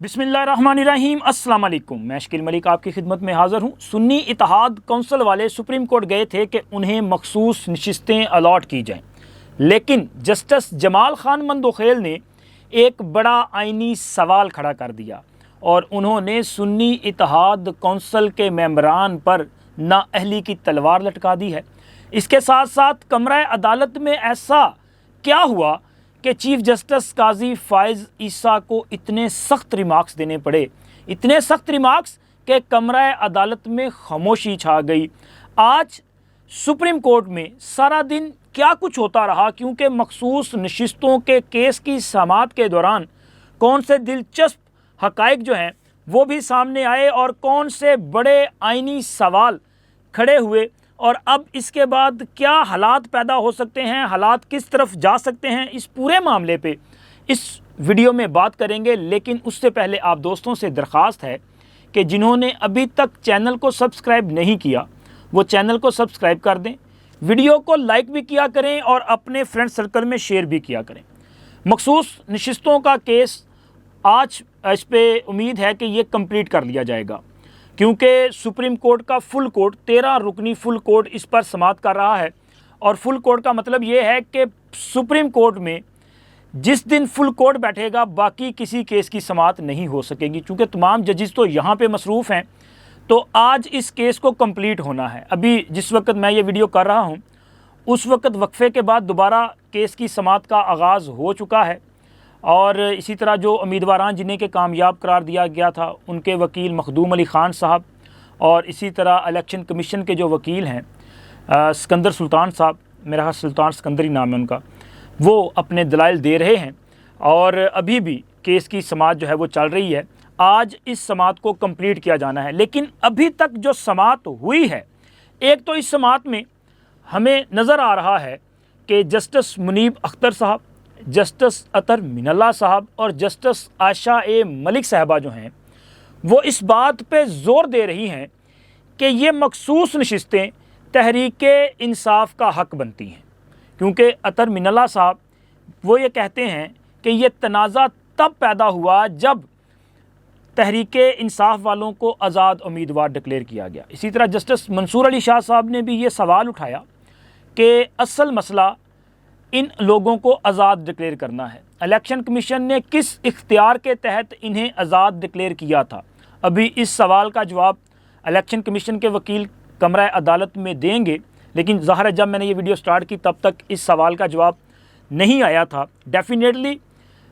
बिस्मिल्लाहिर्रहमानिर्रहीम अस्सलाम वालेकुम। मैं शकील मलिक आपकी खिदमत में हाज़िर हूँ। सुन्नी इत्तेहाद कौंसिल वाले सुप्रीम कोर्ट गए थे कि उन्हें मखसूस नशिस्तें अलॉट की जाएँ, लेकिन जस्टिस जमाल खान मंदोखेल ने एक बड़ा आइनी सवाल खड़ा कर दिया और उन्होंने सुन्नी इत्तेहाद कौंसिल के मेंबरान पर नाअहली की तलवार लटका दी है। इसके साथ साथ कमरा अदालत में ऐसा क्या हुआ कि चीफ जस्टिस काजी फ़ाइज़ ईसा को इतने सख्त रिमार्क्स देने पड़े, इतने सख्त रिमार्क्स कि कमरा अदालत में खामोशी छा गई। आज सुप्रीम कोर्ट में सारा दिन क्या कुछ होता रहा, क्योंकि मखसूस नशिस्तों के केस की समाअत के दौरान कौन से दिलचस्प हक़ाइक़ जो हैं वो भी सामने आए और कौन से बड़े आइनी सवाल खड़े हुए और अब इसके बाद क्या हालात पैदा हो सकते हैं, हालात किस तरफ जा सकते हैं, इस पूरे मामले पे इस वीडियो में बात करेंगे। लेकिन उससे पहले आप दोस्तों से दरख्वास्त है कि जिन्होंने अभी तक चैनल को सब्सक्राइब नहीं किया वो चैनल को सब्सक्राइब कर दें, वीडियो को लाइक भी किया करें और अपने फ्रेंड सर्कल में शेयर भी किया करें। मखसूस नशिस्तों का केस आज इस पर उम्मीद है कि ये कंप्लीट कर लिया जाएगा, क्योंकि सुप्रीम कोर्ट का फुल कोर्ट 13 रुकनी फुल कोर्ट इस पर समाअत कर रहा है। और फुल कोर्ट का मतलब ये है कि सुप्रीम कोर्ट में जिस दिन फुल कोर्ट बैठेगा बाकी किसी केस की समाअत नहीं हो सकेगी, क्योंकि तमाम जजेस तो यहाँ पे मसरूफ़ हैं। तो आज इस केस को कंप्लीट होना है। अभी जिस वक्त मैं ये वीडियो कर रहा हूँ उस वक्त वक्फे के बाद दोबारा केस की समाअत का आगाज़ हो चुका है और इसी तरह जो उम्मीदवारान जिन्हें के कामयाब करार दिया गया था उनके वकील मखदूम अली ख़ान साहब और इसी तरह इलेक्शन कमीशन के जो वकील हैं सिकंदर सुल्तान साहब, मेरा ख्याल सुल्तान सिकंदर ही नाम है उनका, वो अपने दलाइल दे रहे हैं और अभी भी केस की समाअत जो है वो चल रही है। आज इस समाअत को कंप्लीट किया जाना है, लेकिन अभी तक जो समाअत हुई है, एक तो इस समाअत में हमें नज़र आ रहा है कि जस्टिस मुनीब अख्तर साहब, जस्टिस अतर मिनल्ला साहब और जस्टिस आयशा ए मलिक साहबा जो हैं वो इस बात पे ज़ोर दे रही हैं कि ये मखसूस नशिस्तें तहरीक इंसाफ का हक़ बनती हैं, क्योंकि अतर मिनल्ला साहब वो ये कहते हैं कि ये तनाज़ा तब पैदा हुआ जब तहरीक इंसाफ वालों को आज़ाद उम्मीदवार डिक्लेयर किया गया। इसी तरह जस्टिस मंसूर अली शाह साहब ने भी ये सवाल उठाया कि असल मसला इन लोगों को आज़ाद डिक्लेयर करना है, इलेक्शन कमीशन ने किस इख्तियार के तहत इन्हें आज़ाद डिक्लेयर किया था। अभी इस सवाल का जवाब इलेक्शन कमीशन के वकील कमरा अदालत में देंगे, लेकिन ज़ाहिर है जब मैंने ये वीडियो स्टार्ट की तब तक इस सवाल का जवाब नहीं आया था। डेफिनेटली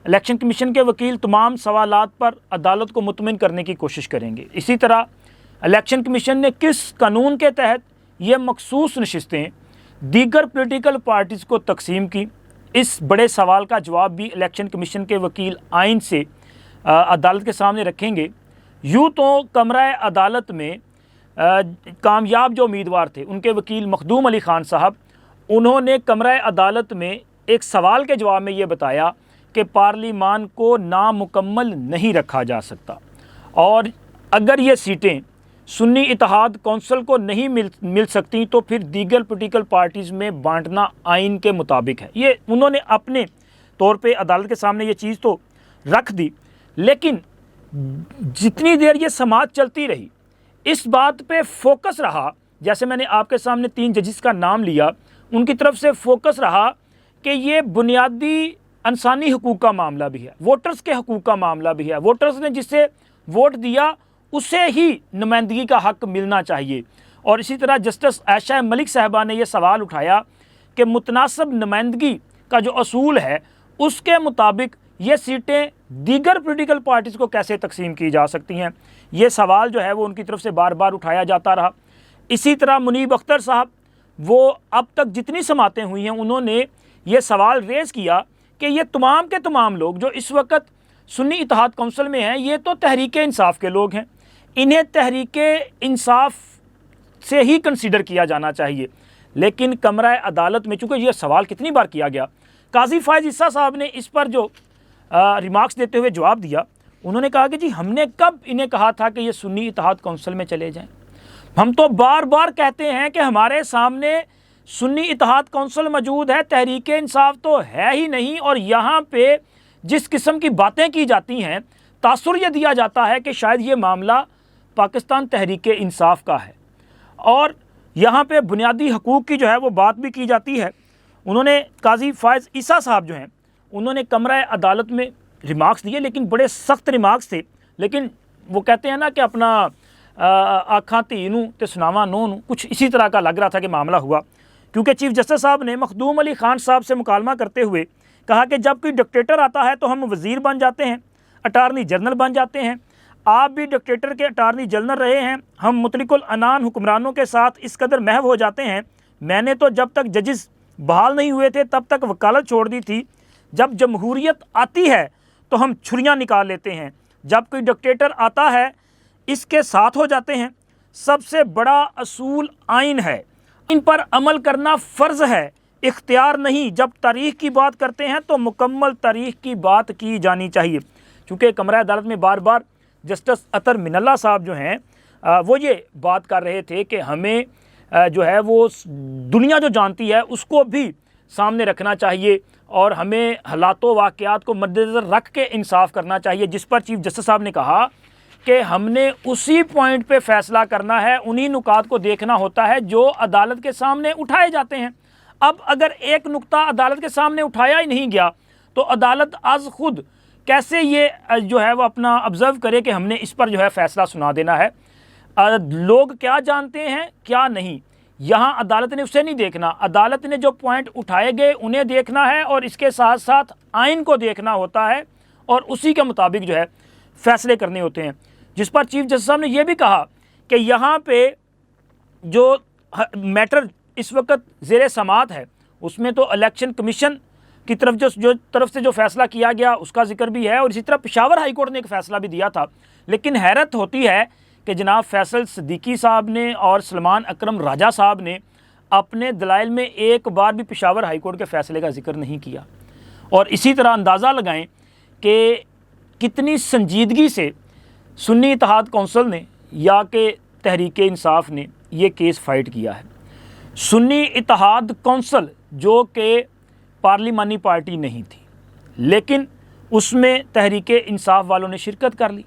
इलेक्शन कमीशन के वकील तमाम सवालात पर अदालत को मुतमिन करने की कोशिश करेंगे। इसी तरह इलेक्शन कमीशन ने किस कानून के तहत ये मखसूस नशिस्तें दीगर पॉलिटिकल पार्टीज़ को तकसीम की, इस बड़े सवाल का जवाब भी इलेक्शन कमीशन के वकील आइन से अदालत के सामने रखेंगे। यूँ तो कमरा अदालत में कामयाब जो उम्मीदवार थे उनके वकील मखदूम अली ख़ान साहब, उन्होंने कमरा अदालत में एक सवाल के जवाब में ये बताया कि पार्लिमान को नामुकम्मल नहीं रखा जा सकता और अगर ये सीटें सुन्नी इत्तेहाद कौंसिल को नहीं मिल सकती तो फिर दीगर पॉलिटिकल पार्टीज़ में बांटना आइन के मुताबिक है। ये उन्होंने अपने तौर पे अदालत के सामने ये चीज़ तो रख दी, लेकिन जितनी देर ये समाअत चलती रही इस बात पे फोकस रहा, जैसे मैंने आपके सामने 3 जजेस का नाम लिया, उनकी तरफ से फोकस रहा कि ये बुनियादी इंसानी हकूक़ का मामला भी है, वोटर्स के हकूक़ का मामला भी है, वोटर्स ने जिसे वोट दिया उसे ही नुमाइंदगी का हक़ मिलना चाहिए। और इसी तरह जस्टिस आयशा मलिक साहबा ने यह सवाल उठाया कि मुतनासिब नुमाइंदगी का जो असूल है उसके मुताबिक ये सीटें दीगर पॉलिटिकल पार्टीज़ को कैसे तकसीम की जा सकती हैं। ये सवाल जो है वो उनकी तरफ से बार बार उठाया जाता रहा। इसी तरह मुनीब अख्तर साहब, वो अब तक जितनी समाअतें हुई हैं उन्होंने ये सवाल रेज़ किया कि ये तमाम के तमाम लोग जो इस वक्त सुन्नी इत्तेहाद कौंसिल में हैं ये तो तहरीक इंसाफ के लोग हैं, इन्हें तहरीक इंसाफ से ही कंसीडर किया जाना चाहिए। लेकिन कमरा अदालत में चूँकि यह सवाल कितनी बार किया गया, काजी फ़ाइज़ ईसा साहब ने इस पर जो रिमार्क्स देते हुए जवाब दिया, उन्होंने कहा कि जी हमने कब इन्हें कहा था कि ये सुन्नी इत्तेहाद कौंसिल में चले जाएं। हम तो बार बार कहते हैं कि हमारे सामने सुन्नी इत्तेहाद कौंसिल मौजूद है, तहरीक इंसाफ तो है ही नहीं। और यहाँ पे जिस किस्म की बातें की जाती हैं तासुर ये दिया जाता है कि शायद ये मामला पाकिस्तान तहरीक-ए-इंसाफ का है और यहाँ पे बुनियादी हकूक़ की जो है वो बात भी की जाती है। उन्होंने काजी फ़ायज़ ईसा साहब जो हैं उन्होंने कमरा अदालत में रिमार्क्स दिए, लेकिन बड़े सख्त रिमार्क्स थे। लेकिन वो कहते हैं ना कि अपना आँखां धी नूं ते सुनावा नूं नूं, कुछ इसी तरह का लग रहा था कि मामला हुआ, क्योंकि चीफ जस्टिस साहब ने मखदूम अली ख़ान साहब से मुकालमा करते हुए कहा कि जब कोई डिक्टेटर आता है तो हम वज़ीर बन जाते हैं, अटारनी जनरल बन जाते हैं। आप भी डिक्टेटर के अटारनी जनरल रहे हैं। हम मुतलिकुल अनान हुक्मरानों के साथ इस कदर महव हो जाते हैं। मैंने तो जब तक जजेस बहाल नहीं हुए थे तब तक वकालत छोड़ दी थी। जब जमहूरियत आती है तो हम छुरियाँ निकाल लेते हैं। जब कोई डिक्टेटर आता है इसके साथ हो जाते हैं। सबसे बड़ा असूल आइन है, इन पर अमल करना फ़र्ज़ है, इख्तियार नहीं। जब तारीख़ की बात करते हैं तो मुकम्मल तारीख़ की बात की जानी चाहिए। चूँकि कमरा अदालत में बार बार जस्टिस अतर मिनल्ला साहब जो हैं वो ये बात कर रहे थे कि हमें जो है वो दुनिया जो जानती है उसको भी सामने रखना चाहिए और हमें हालातों वाक़यात को मद्देनज़र रख के इंसाफ करना चाहिए, जिस पर चीफ जस्टिस साहब ने कहा कि हमने उसी पॉइंट पे फ़ैसला करना है, उन्हीं नुकात को देखना होता है जो अदालत के सामने उठाए जाते हैं। अब अगर एक नुक्ता अदालत के सामने उठाया ही नहीं गया तो अदालत आज खुद कैसे ये जो है वो अपना ऑब्ज़र्व करे कि हमने इस पर जो है फ़ैसला सुना देना है। लोग क्या जानते हैं क्या नहीं, यहाँ अदालत ने उसे नहीं देखना। अदालत ने जो पॉइंट उठाए गए उन्हें देखना है और इसके साथ साथ आइन को देखना होता है और उसी के मुताबिक जो है फ़ैसले करने होते हैं। जिस पर चीफ जस्टिस साहब ने यह भी कहा कि यहाँ पे जो मैटर इस वक्त ज़ेर समात है उसमें तो इलेक्शन कमीशन की तरफ से जो फ़ैसला किया गया उसका जिक्र भी है और इसी तरह पेशावर हाई कोर्ट ने एक फ़ैसला भी दिया था। लेकिन हैरत होती है कि जनाब फैसल सिद्दीकी साहब ने और सलमान अकरम राजा साहब ने अपने दलाइल में एक बार भी पेशावर हाई कोर्ट के फ़ैसले का जिक्र नहीं किया। और इसी तरह अंदाज़ा लगाएं कि कितनी संजीदगी से सुन्नी इत्तेहाद कौंसिल ने या कि तहरीक-ए-इंसाफ ने ये केस फ़ाइट किया है। सुन्नी इत्तेहाद कौंसिल जो कि पार्लिमानी पार्टी नहीं थी, लेकिन उसमें तहरीक-ए-इंसाफ वालों ने शिरकत कर ली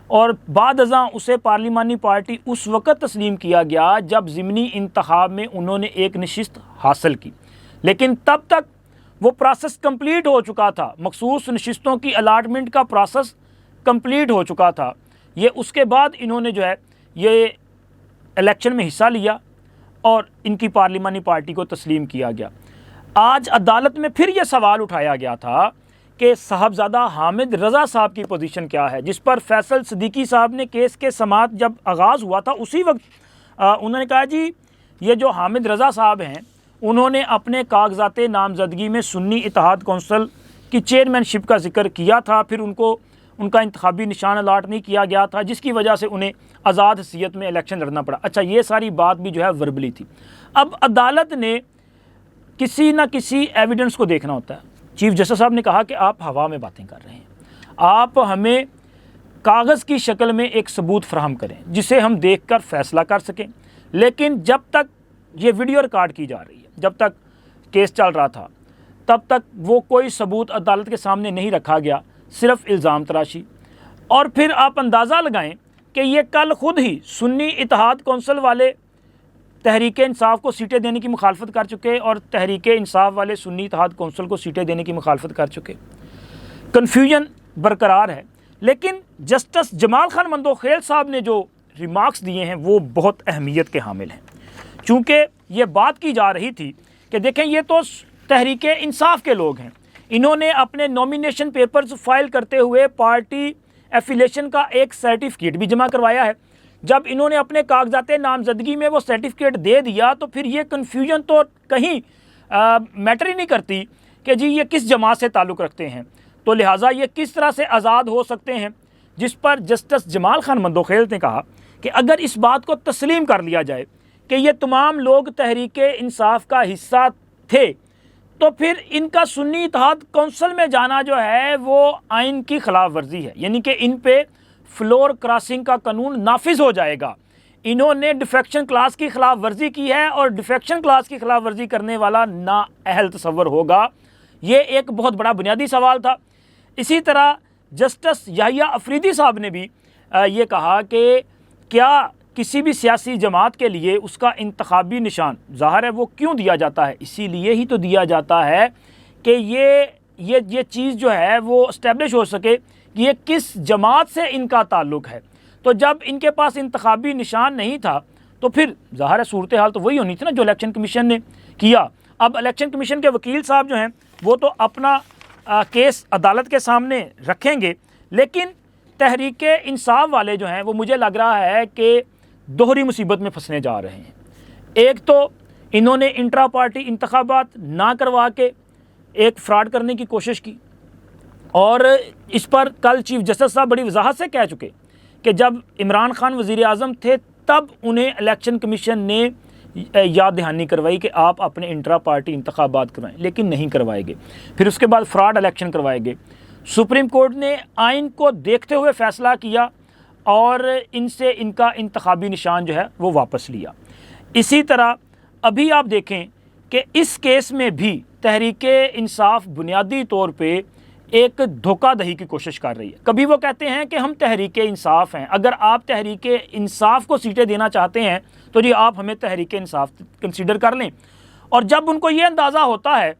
और बाद अज़ां उसे पार्लिमानी पार्टी उस वक़्त तस्लीम किया गया जब ज़िमनी इंतखाब में उन्होंने एक नशिस्त हासिल की। लेकिन तब तक वो प्रोसेस कंप्लीट हो चुका था, मखसूस नशिस्तों की अलाटमेंट का प्रोसेस कंप्लीट हो चुका था। ये उसके बाद इन्होंने जो है ये इलेक्शन में हिस्सा लिया और इनकी पार्लिमानी पार्टी को तस्लीम किया गया। आज अदालत में फिर ये सवाल उठाया गया था कि साहबजादा हामिद रज़ा साहब की पोजीशन क्या है, जिस पर फैसल सिद्दीकी साहब ने केस के समात जब आगाज़ हुआ था उसी वक्त उन्होंने कहा जी ये जो हामिद रज़ा साहब हैं उन्होंने अपने कागज़ात नामज़दगी में सुन्नी इत्तेहाद कौंसिल की चेयरमैनशिप का जिक्र किया था, फिर उनका इंतखाबी निशान अलाट नहीं किया गया था जिसकी वजह से उन्हें आज़ाद हैसियत में इलेक्शन लड़ना पड़ा। अच्छा, ये सारी बात भी जो है वर्बली थी। अब अदालत ने किसी न किसी एविडेंस को देखना होता है। चीफ जस्टिस साहब ने कहा कि आप हवा में बातें कर रहे हैं, आप हमें कागज़ की शक्ल में एक सबूत फ्राहम करें जिसे हम देख कर फ़ैसला कर सकें। लेकिन जब तक ये वीडियो रिकॉर्ड की जा रही है, जब तक केस चल रहा था, तब तक वो कोई सबूत अदालत के सामने नहीं रखा गया, सिर्फ इल्ज़ाम तराशी। और फिर आप अंदाज़ा लगाएं कि ये कल ख़ुद ही सुन्नी इत्तेहाद कौंसिल वाले तहरीक-ए-इंसाफ को सीटें देने की मुखालफत कर चुके और तहरीक-ए-इंसाफ वाले सुन्नी इत्तेहाद कौंसिल को सीटें देने की मुखालफत कर चुके। कन्फ्यूजन बरकरार है। लेकिन जस्टिस जमाल खान मंदोखेल साहब ने जो रिमार्क्स दिए हैं वो बहुत अहमियत के हामिल हैं, चूँकि ये बात की जा रही थी कि देखें ये तो तहरीक-ए-इंसाफ के लोग हैं, इन्होंने अपने नॉमिनेशन पेपर्स फाइल करते हुए पार्टी एफिलेशन का एक सर्टिफिकेट भी जमा करवाया है। जब इन्होंने अपने कागजात नामजदगी में वो सर्टिफिकेट दे दिया तो फिर ये कन्फ्यूजन तो कहीं मैटर ही नहीं करती कि जी ये किस जमात से ताल्लुक़ रखते हैं, तो लिहाजा ये किस तरह से आज़ाद हो सकते हैं। जिस पर जस्टिस जमाल खान मंदोखेल ने कहा कि अगर इस बात को तस्लीम कर लिया जाए कि ये तमाम लोग तहरीक-ए-इंसाफ का हिस्सा थे तो फिर इनका सुन्नी इत्तेहाद कौंसिल में जाना जो है वो आइन की खिलाफ वर्जी है, यानी कि इन पे फ्लोर क्रॉसिंग का कानून नाफिज हो जाएगा। इन्होंने डिफेक्शन क्लास की खिलाफ वर्जी की है और डिफेक्शन क्लास की खिलाफ वर्जी करने वाला नाअहल तसव्वुर होगा। ये एक बहुत बड़ा बुनियादी सवाल था। इसी तरह जस्टिस याहिया अफरीदी साहब ने भी ये कहा कि क्या किसी भी सियासी जमात के लिए उसका इंतखाबी निशान ज़ाहिर है वो क्यों दिया जाता है, इसीलिए ही तो दिया जाता है कि ये चीज़ जो है वो इस्टेब्लिश हो सके कि ये किस जमात से इनका ताल्लुक़ है। तो जब इनके पास इंतखाबी निशान नहीं था तो फिर ज़ाहिर है सूरत हाल तो वही होनी थी ना जो इलेक्शन कमीशन ने किया। अब इलेक्शन कमीशन के वकील साहब जो हैं वो तो अपना केस अदालत के सामने रखेंगे, लेकिन तहरीक इंसाफ वाले जो हैं वो मुझे लग रहा है कि दोहरी मुसीबत में फंसने जा रहे हैं। एक तो इन्होंने इंट्रा पार्टी इंतखाबात ना करवा के एक फ्रॉड करने की कोशिश की, और इस पर कल चीफ जस्टिस साहब बड़ी वजाहत से कह चुके कि जब इमरान खान वज़ीर आज़म थे तब उन्हें इलेक्शन कमीशन ने याद दहानी करवाई कि आप अपने इंट्रा पार्टी इंतखाबात करवाएं, लेकिन नहीं करवाए गए। फिर उसके बाद फ्रॉड इलेक्शन करवाए गए। सुप्रीम कोर्ट ने आइन को देखते हुए फ़ैसला किया और इनसे इनका इंतखाबी निशान जो है वो वापस लिया। इसी तरह अभी आप देखें कि इस केस में भी तहरीक इंसाफ बुनियादी तौर पे एक धोखाधड़ी की कोशिश कर रही है। कभी वो कहते हैं कि हम तहरीक इंसाफ हैं, अगर आप तहरीक इंसाफ को सीटें देना चाहते हैं तो जी आप हमें तहरीक इंसाफ कंसीडर कर लें। और जब उनको ये अंदाज़ा होता है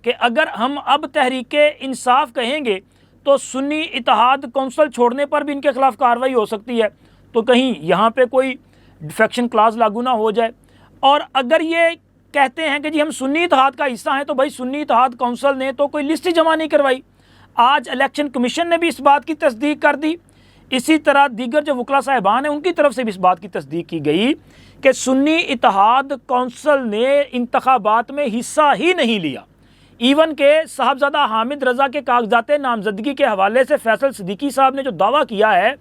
कि अगर हम अब तहरीक इंसाफ कहेंगे तो सुन्नी इत्तेहाद कौंसल छोड़ने पर भी इनके ख़िलाफ़ कार्रवाई हो सकती है, तो कहीं यहाँ पे कोई डिफेक्शन क्लास लागू ना हो जाए। और अगर ये कहते हैं कि जी हम सुन्नी इत्तेहाद का हिस्सा हैं, तो भाई सुन्नी इत्तेहाद कौंसल ने तो कोई लिस्ट ही जमा नहीं करवाई। आज इलेक्शन कमीशन ने भी इस बात की तस्दीक कर दी। इसी तरह दीगर जो वकला साहिबान हैं उनकी तरफ से भी इस बात की तस्दीक की गई कि सुन्नी इत्तेहाद कौंसल ने इंतखाबात में हिस्सा ही नहीं लिया। इवन के साहबजादा हामिद रज़ा के कागजात नामजदगी के हवाले से फैसल सिद्दीकी साहब ने जो दावा किया है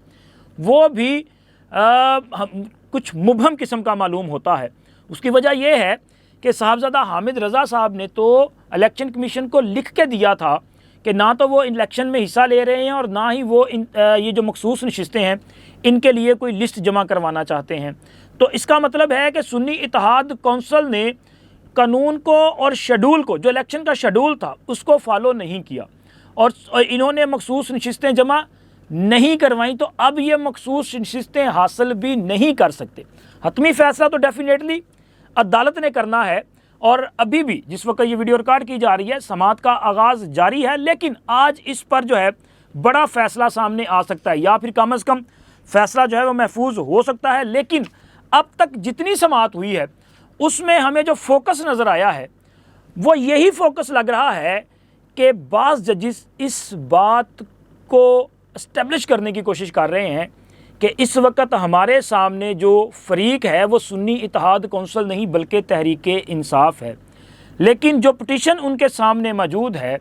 वो भी कुछ मुबहम किस्म का मालूम होता है। उसकी वजह यह है कि साहबजादा हामिद रज़ा साहब ने तो इलेक्शन कमीशन को लिख के दिया था कि ना तो वो इलेक्शन में हिस्सा ले रहे हैं और ना ही वो ये जो मखसूस नशिस्तें हैं इनके लिए कोई लिस्ट जमा करवाना चाहते हैं। तो इसका मतलब है कि सुन्नी इत्तेहाद कौंसल ने कानून को और शेड्यूल को, जो इलेक्शन का शेड्यूल था, उसको फॉलो नहीं किया और इन्होंने मखसूस नशिस्तें जमा नहीं करवाई। तो अब ये मखसूस नशिस्तें हासिल भी नहीं कर सकते। हतमी फ़ैसला तो डेफिनेटली अदालत ने करना है। और अभी भी जिस वक्त ये वीडियो रिकॉर्ड की जा रही है समाअत का आगाज़ जारी है, लेकिन आज इस पर जो है बड़ा फ़ैसला सामने आ सकता है, या फिर कम अज़ कम फ़ैसला जो है वो महफूज हो सकता है। लेकिन अब तक जितनी समाअत हुई है उसमें हमें जो फोकस नज़र आया है वो यही फोकस लग रहा है कि बाज़ जजिस इस बात को इस्टेब्लिश करने की कोशिश कर रहे हैं कि इस वक्त हमारे सामने जो फरीक है वो सुन्नी इत्तेहाद कौंसल नहीं बल्कि तहरीक इंसाफ है। लेकिन जो पिटिशन उनके सामने मौजूद है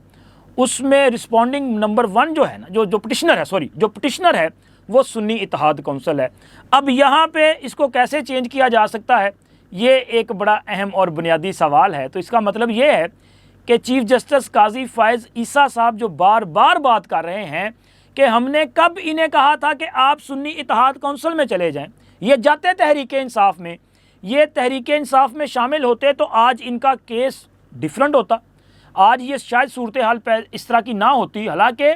उसमें रिस्पॉन्डिंग नंबर 1 जो है ना, जो पिटिशनर है वो सुन्नी इत्तेहाद कौंसल है। अब यहाँ पे इसको कैसे चेंज किया जा सकता है, ये एक बड़ा अहम और बुनियादी सवाल है। तो इसका मतलब ये है कि चीफ जस्टिस काजी फ़ायज़ ईसा साहब जो बार बार बात कर रहे हैं कि हमने कब इन्हें कहा था कि आप सुन्नी इत्तेहाद कौंसल में चले जाएं, ये जाते तहरीक इंसाफ में, ये तहरीक इंसाफ में शामिल होते तो आज इनका केस डिफरेंट होता, आज ये शायद सूरत हाल इस तरह की ना होती। हालांकि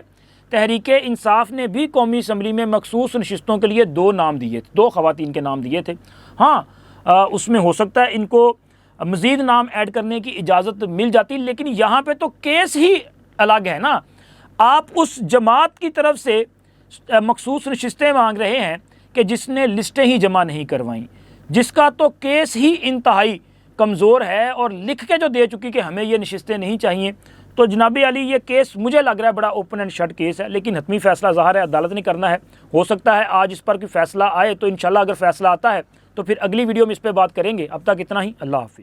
तहरीक इंसाफ ने भी कौमी असम्बली में मखसूस नशिस्तों के लिए 2 नाम दिए थे, 2 ख़वातीन के नाम दिए थे। हाँ, उसमें हो सकता है इनको मज़ीद नाम ऐड करने की इजाज़त मिल जाती, लेकिन यहाँ पे तो केस ही अलग है ना। आप उस जमात की तरफ से मखसूस नशिस्तें मांग रहे हैं कि जिसने लिस्टें ही जमा नहीं करवाईं, जिसका तो केस ही इंतहाई कमज़ोर है और लिख के जो दे चुकी कि हमें ये नशिस्तें नहीं चाहिए। तो जनाब अली ये केस मुझे लग रहा है बड़ा ओपन एंड शट केस है, लेकिन हतमी फ़ैसला ज़ाहिर है अदालत ने करना है। हो सकता है आज इस पर कोई फ़ैसला आए, तो इंशाल्लाह अगर फ़ैसला आता है तो फिर अगली वीडियो में इस पर बात करेंगे। अब तक इतना ही, अल्लाह हाफ़िज़।